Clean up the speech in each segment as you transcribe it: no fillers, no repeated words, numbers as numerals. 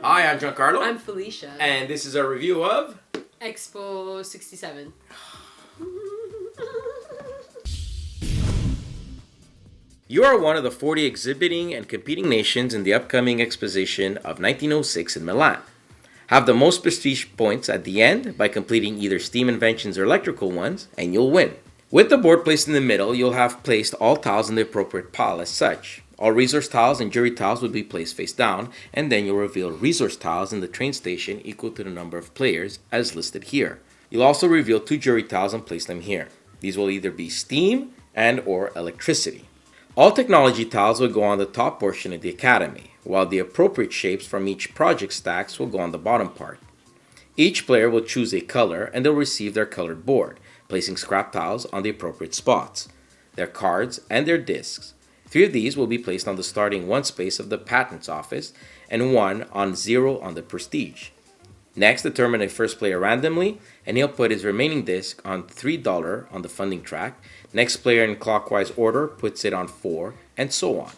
Hi, I'm Giancarlo. I'm Felicia. And this is our review of Expo 67. You are one of the 40 exhibiting and competing nations in the upcoming exposition of 1906 in Milan. Have the most prestige points at the end by completing either steam inventions or electrical ones, and you'll win. With the board placed in the middle, you'll have placed all tiles in the appropriate pile as such. All resource tiles and jury tiles will be placed face down, and then you'll reveal resource tiles in the train station equal to the number of players as listed here. You'll also reveal 2 jury tiles and place them here. These will either be steam and or electricity. All technology tiles will go on the top portion of the academy, while the appropriate shapes from each project stacks will go on the bottom part. Each player will choose a color and they'll receive their colored board, placing scrap tiles on the appropriate spots, their cards, and their discs. 3 of these will be placed on the starting 1 space of the patent's office and 1 on 0 on the prestige. Next, determine a first player randomly, and he'll put his remaining disc on $3 on the funding track. Next player in clockwise order puts it on 4, and so on.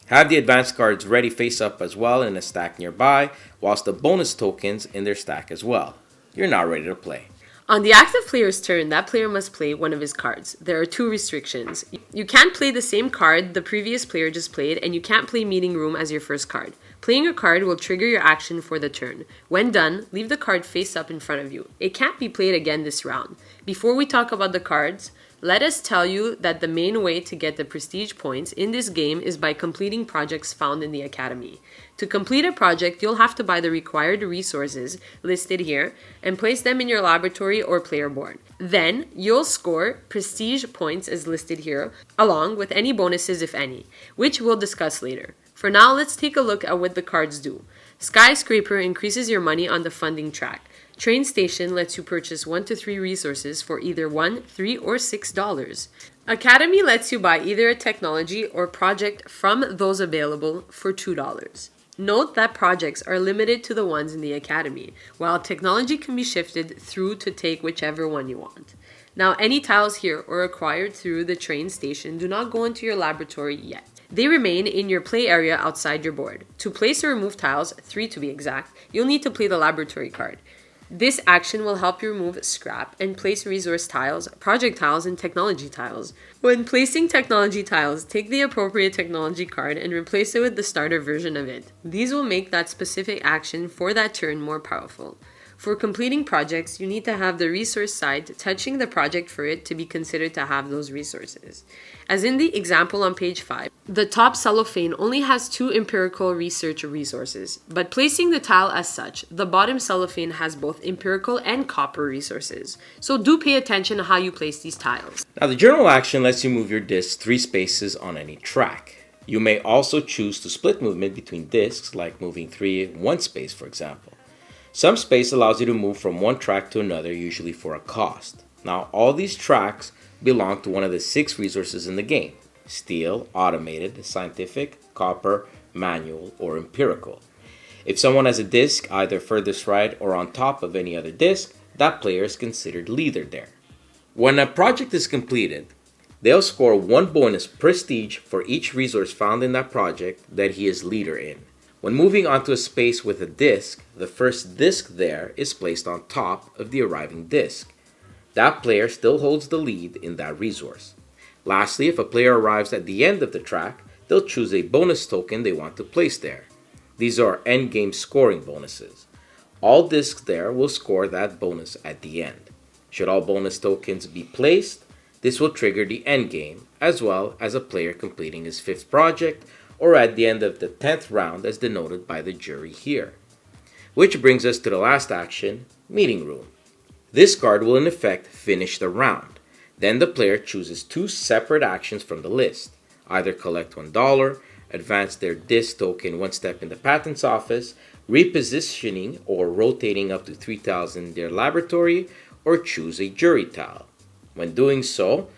Have the advanced cards ready face up as well in a stack nearby, whilst the bonus tokens in their stack as well. You're now ready to play. On the active player's turn, that player must play one of his cards. There are 2 restrictions. You can't play the same card the previous player just played, and you can't play Meeting Room as your first card. Playing a card will trigger your action for the turn. When done, leave the card face up in front of you. It can't be played again this round. Before we talk about the cards, let us tell you that the main way to get the prestige points in this game is by completing projects found in the academy. To complete a project, you'll have to buy the required resources listed here and place them in your laboratory or player board. Then, you'll score prestige points as listed here, along with any bonuses if any, which we'll discuss later. For now, let's take a look at what the cards do. Skyscraper increases your money on the funding track. Train Station lets you purchase 1 to 3 resources for either $1, $3, or $6. Academy lets you buy either a technology or project from those available for $2. Note that projects are limited to the ones in the Academy, while technology can be shifted through to take whichever one you want. Now, any tiles here or acquired through the train station do not go into your laboratory yet. They remain in your play area outside your board. To place or remove tiles, 3 to be exact, you'll need to play the laboratory card. This action will help you remove scrap and place resource tiles, project tiles, and technology tiles. When placing technology tiles, take the appropriate technology card and replace it with the starter version of it. These will make that specific action for that turn more powerful. For completing projects, you need to have the resource side touching the project for it to be considered to have those resources. As in the example on page 5, the top cellophane only has 2 empirical research resources, but placing the tile as such, the bottom cellophane has both empirical and copper resources. So do pay attention to how you place these tiles. Now, the journal action lets you move your discs 3 spaces on any track. You may also choose to split movement between discs, like moving 3 in 1 space, for example. Some space allows you to move from one track to another, usually for a cost. Now, all these tracks belong to one of the 6 resources in the game: steel, automated, scientific, copper, manual, or empirical. If someone has a disc either furthest right or on top of any other disc, that player is considered leader there. When a project is completed, they'll score 1 bonus prestige for each resource found in that project that he is leader in. When moving onto a space with a disc, the first disc there is placed on top of the arriving disc. That player still holds the lead in that resource. Lastly, if a player arrives at the end of the track, they'll choose a bonus token they want to place there. These are endgame scoring bonuses. All discs there will score that bonus at the end. Should all bonus tokens be placed, this will trigger the endgame, as well as a player completing his 5th project, or at the end of the 10th round as denoted by the jury here. Which brings us to the last action, Meeting Room. This card will in effect finish the round. Then the player chooses 2 separate actions from the list. Either collect $1, advance their disc token 1 step in the patent's office, repositioning or rotating up to 3 tiles in their laboratory, or choose a jury tile. When doing so,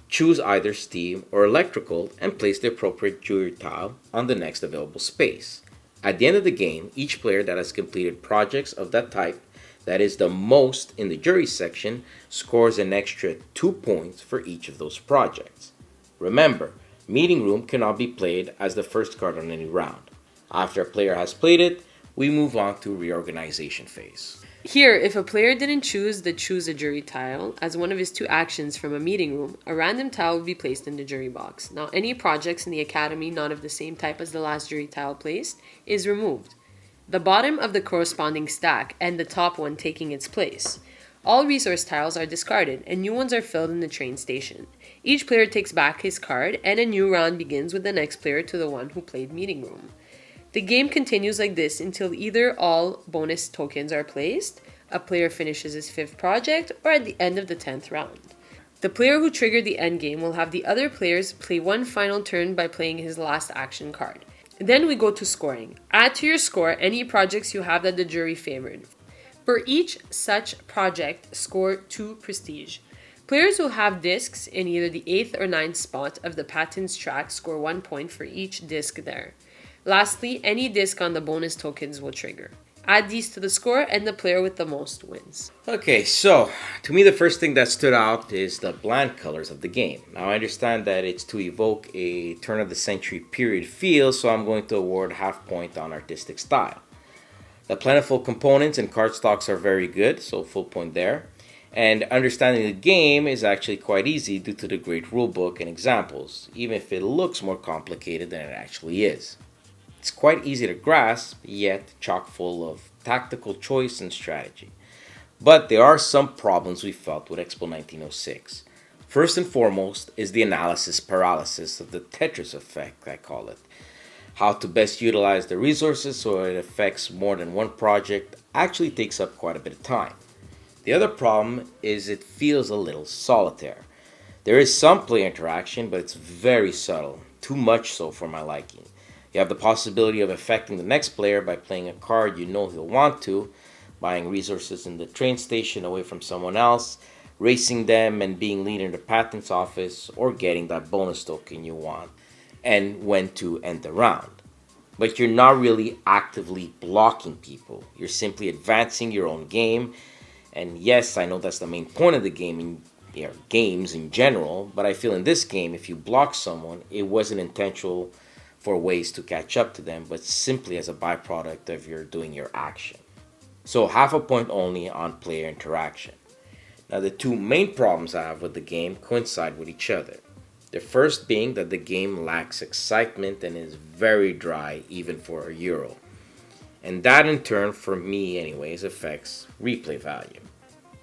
choose either steam or electrical and place the appropriate jury tile on the next available space. At the end of the game, each player that has completed projects of that type, that is the most in the jury section, scores an extra 2 points for each of those projects. Remember, Meeting Room cannot be played as the first card on any round. After a player has played it, we move on to reorganization phase. Here, if a player didn't choose the choose a jury tile as one of his two actions from a meeting room, a random tile would be placed in the jury box. Now, any projects in the academy not of the same type as the last jury tile placed is removed. The bottom of the corresponding stack and the top one taking its place. All resource tiles are discarded and new ones are filled in the train station. Each player takes back his card and a new round begins with the next player to the one who played meeting room. The game continues like this until either all bonus tokens are placed, a player finishes his 5th project, or at the end of the 10th round. The player who triggered the end game will have the other players play one final turn by playing his last action card. Then we go to scoring. Add to your score any projects you have that the jury favored. For each such project, score 2 prestige. Players who have discs in either the 8th or 9th spot of the Patron's track score 1 point for each disc there. Lastly, any disc on the bonus tokens will trigger. Add these to the score and the player with the most wins. Okay, so to me the first thing that stood out is the bland colors of the game. Now I understand that it's to evoke a turn of the century period feel, so I'm going to award half point on artistic style. The plentiful components and cardstocks are very good, so full point there. And understanding the game is actually quite easy due to the great rulebook and examples, even if it looks more complicated than it actually is. It's quite easy to grasp, yet chock full of tactical choice and strategy. But there are some problems we felt with Expo 1906. First and foremost is the analysis paralysis of the Tetris effect, I call it. How to best utilize the resources so it affects more than one project actually takes up quite a bit of time. The other problem is it feels a little solitaire. There is some player interaction, but it's very subtle, too much so for my liking. You have the possibility of affecting the next player by playing a card you know he'll want to, buying resources in the train station away from someone else, racing them and being leader in the patent's office, or getting that bonus token you want, and when to end the round. But you're not really actively blocking people. You're simply advancing your own game. And yes, I know that's the main point of the game games in general, but I feel in this game, if you block someone, it wasn't intentional for ways to catch up to them, but simply as a byproduct of your doing your action. So half a point only on player interaction. Now the two main problems I have with the game coincide with each other. The first being that the game lacks excitement and is very dry even for a Euro. And that in turn, for me anyways, affects replay value.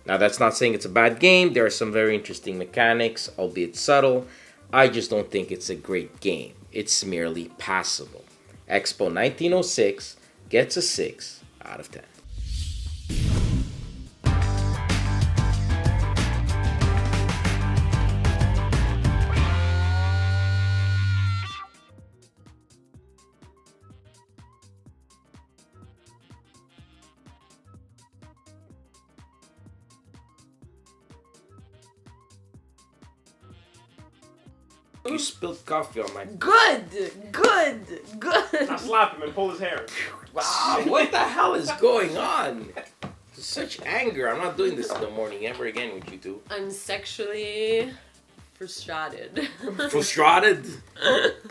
Now that's not saying it's a bad game, there are some very interesting mechanics, albeit subtle. I just don't think it's a great game. It's merely passable. Expo 1906 gets a 6 out of 10. You spilled coffee on my... Good! Now slap him and pull his hair. Wow, what the hell is going on? Such anger. I'm not doing this in the morning ever again with you two. I'm sexually frustrated. Frustrated?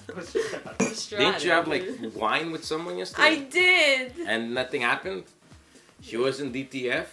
Frustrated. Didn't you have like wine with someone yesterday? I did! And nothing happened? She was in DTF?